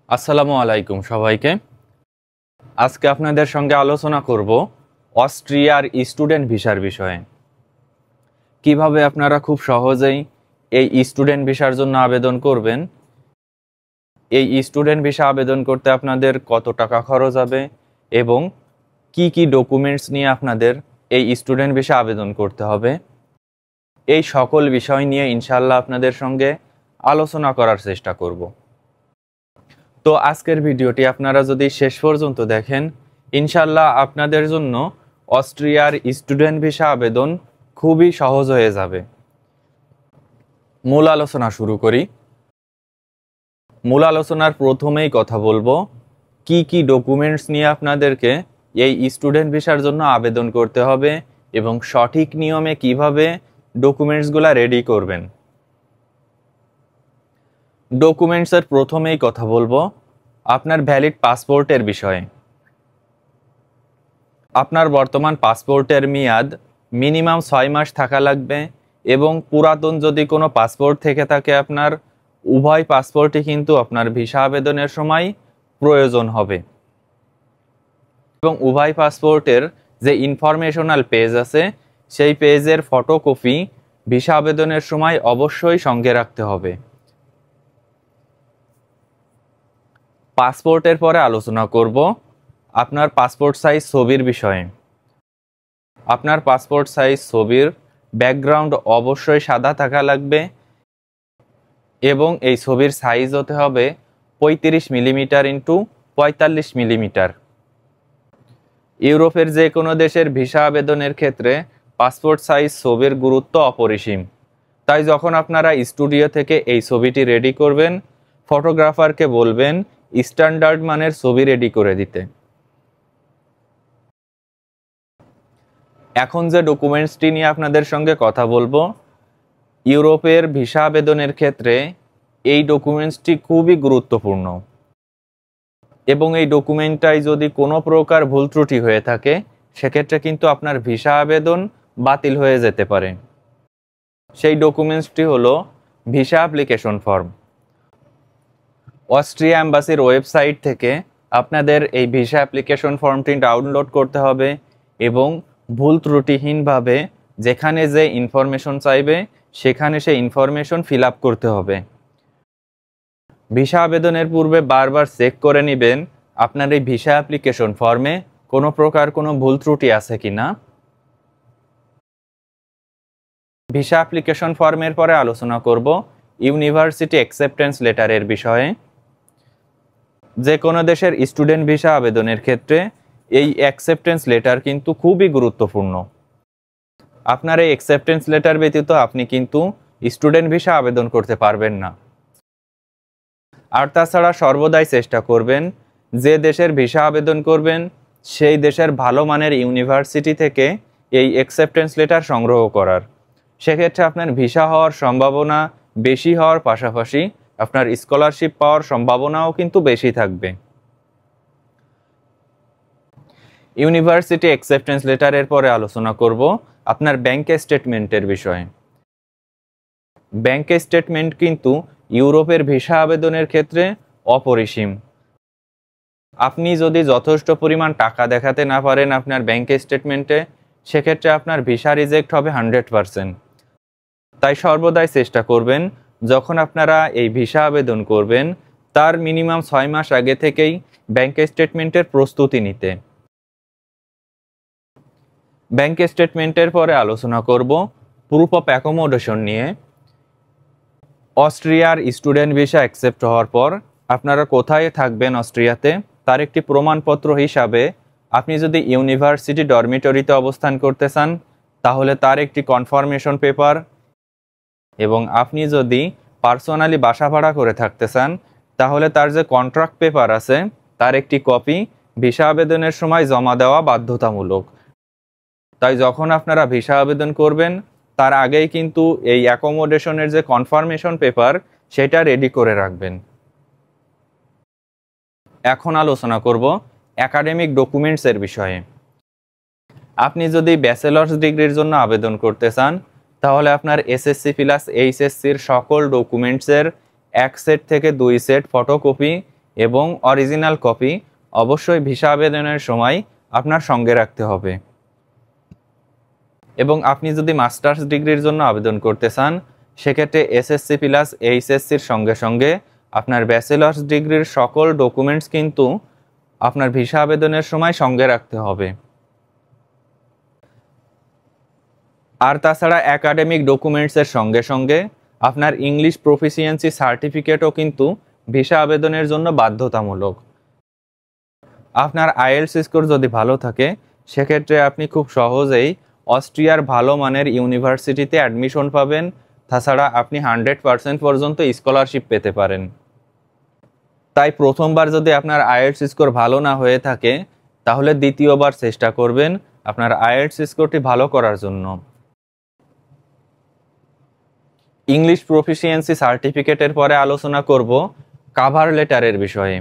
আসসালামু আলাইকুম সবাইকে। আজকে আপনাদের সঙ্গে আলোচনা করব অস্ট্রিয়ার স্টুডেন্ট ভিসার বিষয়ে। কিভাবে আপনারা খুব সহজেই এই স্টুডেন্ট ভিসার জন্য আবেদন করবেন, এই স্টুডেন্ট ভিসা আবেদন করতে আপনাদের কত টাকা খরচ হবে এবং কি কি ডকুমেন্টস নিয়ে আপনাদের এই স্টুডেন্ট ভিসা আবেদন করতে হবে, এই সকল বিষয় নিয়ে ইনশাআল্লাহ আপনাদের সঙ্গে আলোচনা করার চেষ্টা করব। তো আজকের ভিডিওটি আপনারা যদি শেষ পর্যন্ত দেখেন, ইনশাআল্লাহ আপনাদের জন্য অস্ট্রিয়ার স্টুডেন্ট ভিসা আবেদন খুবই সহজ হয়ে যাবে। মূল আলোচনা শুরু করি। মূল আলোচনার প্রথমেই কথা বলবো কি কি ডকুমেন্টস নিয়ে আপনাদেরকে এই স্টুডেন্ট ভিসার জন্য আবেদন করতে হবে এবং সঠিক নিয়মে কিভাবে ডকুমেন্টসগুলো রেডি করবেন। ডকুমেন্টসের প্রথমেই কথা বলবো আপনার ভ্যালিড পাসপোর্টের বিষয়ে। আপনার বর্তমান পাসপোর্টের মেয়াদ মিনিমাম 6 মাস থাকা লাগবে এবং পুরাতন যদি কোনো পাসপোর্ট থেকে থাকে আপনার, উভয় পাসপোর্টই কিন্তু আপনার ভিসা আবেদনের সময় প্রয়োজন হবে এবং উভয় পাসপোর্টের যে ইনফরমেশনাল পেজ আছে সেই পেজের ফটোকপি ভিসা আবেদনের সময় অবশ্যই সঙ্গে রাখতে হবে। পাসপোর্টের পরে আলোচনা করব আপনার পাসপোর্ট সাইজ ছবির বিষয়ে। আপনার পাসপোর্ট সাইজ ছবির ব্যাকগ্রাউন্ড অবশ্যই সাদা থাকা লাগবে এবং এই ছবির সাইজ হতে হবে 35 মিলিমিটার ইন্টু 45 মিলিমিটার। ইউরোপের যে কোনো দেশের ভিসা আবেদনের ক্ষেত্রে পাসপোর্ট সাইজ ছবির গুরুত্ব অপরিসীম। তাই যখন আপনারা স্টুডিও থেকে এই ছবিটি রেডি করবেন, ফটোগ্রাফারকে বলবেন স্ট্যান্ডার্ড মানের ছবি রেডি করে দিতে। এখন যে ডকুমেন্টসটি নিয়ে আপনাদের সঙ্গে কথা বলবো, ইউরোপের ভিসা আবেদনের ক্ষেত্রে এই ডকুমেন্টসটি খুবই গুরুত্বপূর্ণ এবং এই ডকুমেন্টটাই যদি কোনো প্রকার ভুল ত্রুটি হয়ে থাকে সেক্ষেত্রে কিন্তু আপনার ভিসা আবেদন বাতিল হয়ে যেতে পারে। সেই ডকুমেন্টসটি হলো ভিসা অ্যাপ্লিকেশন ফর্ম। অস্ট্রিয়া এম্বাসির ওয়েবসাইট থেকে আপনাদের এই ভিসা অ্যাপ্লিকেশন ফর্মটি ডাউনলোড করতে হবে এবং ভুল ত্রুটিহীনভাবে যেখানে যে ইনফরমেশন চাইবে সেখানে সেই ইনফরমেশন ফিল আপ করতে হবে। ভিসা আবেদনের পূর্বে বারবার চেক করে নেবেন আপনার এই ভিসা অ্যাপ্লিকেশন ফর্মে কোনো প্রকার কোনো ভুল ত্রুটি আছে কিনা। ভিসা অ্যাপ্লিকেশন ফর্মের পরে আলোচনা করব ইউনিভার্সিটি অ্যাকসেপ্টেন্স লেটারের বিষয়ে। যে কোনো দেশের স্টুডেন্ট ভিসা আবেদনের ক্ষেত্রে এই অ্যাকসেপ্টেন্স লেটার কিন্তু খুবই গুরুত্বপূর্ণ। আপনার এই অ্যাকসেপ্টেন্স লেটার ব্যতীত আপনি কিন্তু স্টুডেন্ট ভিসা আবেদন করতে পারবেন না। আর তাছাড়া সর্বদাই চেষ্টা করবেন যে দেশের ভিসা আবেদন করবেন সেই দেশের ভালো মানের ইউনিভার্সিটি থেকে এই অ্যাকসেপ্টেন্স লেটার সংগ্রহ করার। সেক্ষেত্রে আপনার ভিসা হওয়ার সম্ভাবনা বেশি হওয়ার পাশাপাশি আপনার স্কলারশিপ পাওয়ার সম্ভাবনাও কিন্তু বেশি থাকবে। ইউনিভার্সিটি অ্যাকসেপ্টেন্স লেটারের পরে আলোচনা করব আপনার ব্যাংক স্টেটমেন্টের বিষয়ে। ব্যাংক স্টেটমেন্ট কিন্তু ইউরোপের ভিসা আবেদনের ক্ষেত্রে অপরিসীম। আপনি যদি যথেষ্ট পরিমাণ টাকা দেখাতে না পারেন আপনার ব্যাংক স্টেটমেন্টে, সেক্ষেত্রে আপনার ভিসা রিজেক্ট হবে 100%। তাই সর্বদাই চেষ্টা করবেন যখন আপনারা এই ভিসা আবেদন করবেন তার মিনিমাম 6 মাস আগে থেকেই ব্যাংক স্টেটমেন্টের প্রস্তুতি নিতে। ব্যাংক স্টেটমেন্টের পরে আলোচনা করব প্রুফ অফ অ্যাকোমোডেশন নিয়ে। অস্ট্রিয়ার স্টুডেন্ট ভিসা অ্যাকসেপ্ট হওয়ার পর আপনারা কোথায় থাকবেন অস্ট্রিয়াতে তার একটি প্রমাণপত্র হিসাবে আপনি যদি ইউনিভার্সিটি ডরমিটরিতে অবস্থান করতে চান তাহলে তার একটি কনফার্মেশন পেপার এবং আপনি যদি পার্সোনালি বাসা ভাড়া করে থাকতে চান তাহলে তার যে কন্ট্রাক্ট পেপার আছে তার একটি কপি ভিসা আবেদনের সময় জমা দেওয়া বাধ্যতামূলক। তাই যখন আপনারা ভিসা আবেদন করবেন তার আগেই কিন্তু এই অ্যাকোমোডেশনের যে কনফার্মেশন পেপার সেটা রেডি করে রাখবেন। এখন আলোচনা করব একাডেমিক ডকুমেন্টসের বিষয়ে। আপনি যদি ব্যাচেলার্স ডিগ্রির জন্য আবেদন করতে চান তাহলে আপনার এসএসসি প্লাস এইচএসসির সকল ডকুমেন্টসের 1 সেট থেকে 2 সেট ফটোকপি এবং অরিজিনাল কপি অবশ্যই ভিসা আবেদনের সময় আপনার সঙ্গে রাখতে হবে। এবং আপনি যদি মাস্টার্স ডিগ্রির জন্য আবেদন করতে চান সেক্ষেত্রে এসএসসি প্লাস এইচএসসির সঙ্গে সঙ্গে আপনার ব্যাচেলার্স ডিগ্রির সকল ডকুমেন্টস কিন্তু আপনার ভিসা আবেদনের সময় সঙ্গে রাখতে হবে। আর তাছাড়া একাডেমিক ডকুমেন্টসের সঙ্গে সঙ্গে আপনার ইংলিশ প্রফিসিয়েন্সি সার্টিফিকেটও কিন্তু ভিসা আবেদনের জন্য বাধ্যতামূলক। আপনার আইএলটিএস স্কোর যদি ভালো থাকে সেক্ষেত্রে আপনি খুব সহজেই অস্ট্রিয়ার ভালো মানের ইউনিভার্সিটিতে অ্যাডমিশন পাবেন। তাছাড়া আপনি 100% পর্যন্ত স্কলারশিপ পেতে পারেন। তাই প্রথমবার যদি আপনার আইএলটিএস স্কোর ভালো না হয়ে থাকে তাহলে দ্বিতীয়বার চেষ্টা করবেন আপনার আইএলটিএস স্কোরটি ভালো করার জন্য। ইংলিশ প্রফিসিয়েন্সি সার্টিফিকেটের পরে আলোচনা করব কাভার লেটারের বিষয়ে।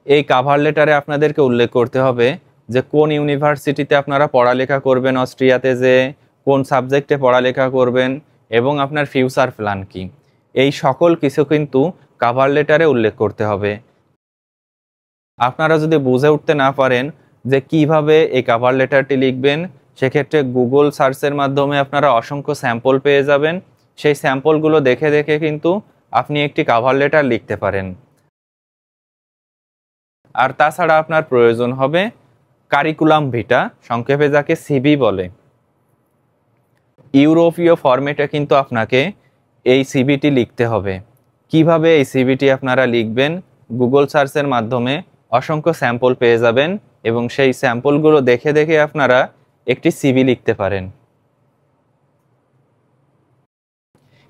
এই কাভার লেটারে আপনাদেরকে উল্লেখ করতে হবে যে কোন ইউনিভার্সিটিতে আপনারা পড়ালেখা করবেন, অস্ট্রিয়াতে যে কোন সাবজেক্টে পড়ালেখা করবেন এবং আপনার ফিউচার প্ল্যান কি, এই সকল কিছু কিন্তু কাভার লেটারে উল্লেখ করতে হবে। আপনারা যদি বুঝে উঠতে না পারেন যে কিভাবে এই কাভার লেটারটি লিখবেন সেক্ষেত্রে গুগল সার্চের মাধ্যমে আপনারা অসংখ্য স্যাম্পল পেয়ে যাবেন। সেই স্যাম্পলগুলো দেখে দেখে কিন্তু আপনি একটি কাভার লেটার লিখতে পারেন। আর তাছাড়া আপনার প্রয়োজন হবে কারিকুলাম ভিটা, সংক্ষেপে যাকে সিভি বলে। ইউরোপীয় ফরম্যাটে কিন্তু আপনাকে এই সিভিটি লিখতে হবে। কিভাবে এই সিভিটি আপনারা লিখবেন, গুগল সার্চের মাধ্যমে অসংখ্য স্যাম্পল পেয়ে যাবেন এবং সেই স্যাম্পলগুলো দেখে দেখে আপনারা একটি সিভি লিখতে পারেন।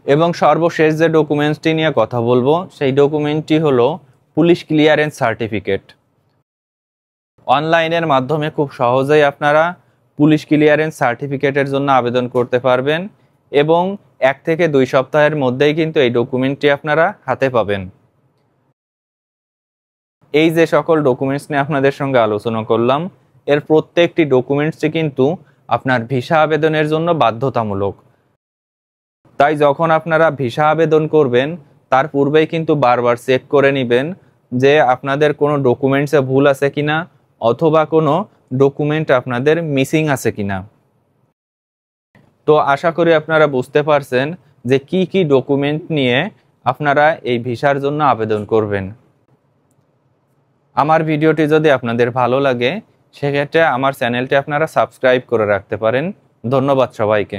এবং সর্বশেষ যে ডকুমেন্টসটি নিয়ে কথা বলবো সেই ডকুমেন্টটি হলো পুলিশ ক্লিয়ারেন্স সার্টিফিকেট। অনলাইনের মাধ্যমে খুব সহজেই আপনারা পুলিশ ক্লিয়ারেন্স সার্টিফিকেটের জন্য আবেদন করতে পারবেন এবং 1 থেকে 2 সপ্তাহের মধ্যেই কিন্তু এই ডকুমেন্টটি আপনারা হাতে পাবেন। এই যে সকল ডকুমেন্টস নিয়ে আপনাদের সঙ্গে আলোচনা করলাম এর প্রত্যেকটি ডকুমেন্টসই কিন্তু আপনার ভিসা আবেদনের জন্য বাধ্যতামূলক। তাই যখন আপনারা ভিসা আবেদন করবেন তার পূর্বেই কিন্তু বারবার চেক করে নেবেন যে আপনাদের কোনো ডকুমেন্টসে ভুল আছে কিনা অথবা কোনো ডকুমেন্ট আপনাদের মিসিং আছে কিনা। তো আশা করি আপনারা বুঝতে পারছেন যে কি কি ডকুমেন্ট নিয়ে আপনারা এই ভিসার জন্য আবেদন করবেন। আমার ভিডিওটি যদি আপনাদের ভালো লাগে সেক্ষেত্রে আমার চ্যানেলটি আপনারা সাবস্ক্রাইব করে রাখতে পারেন। ধন্যবাদ সবাইকে।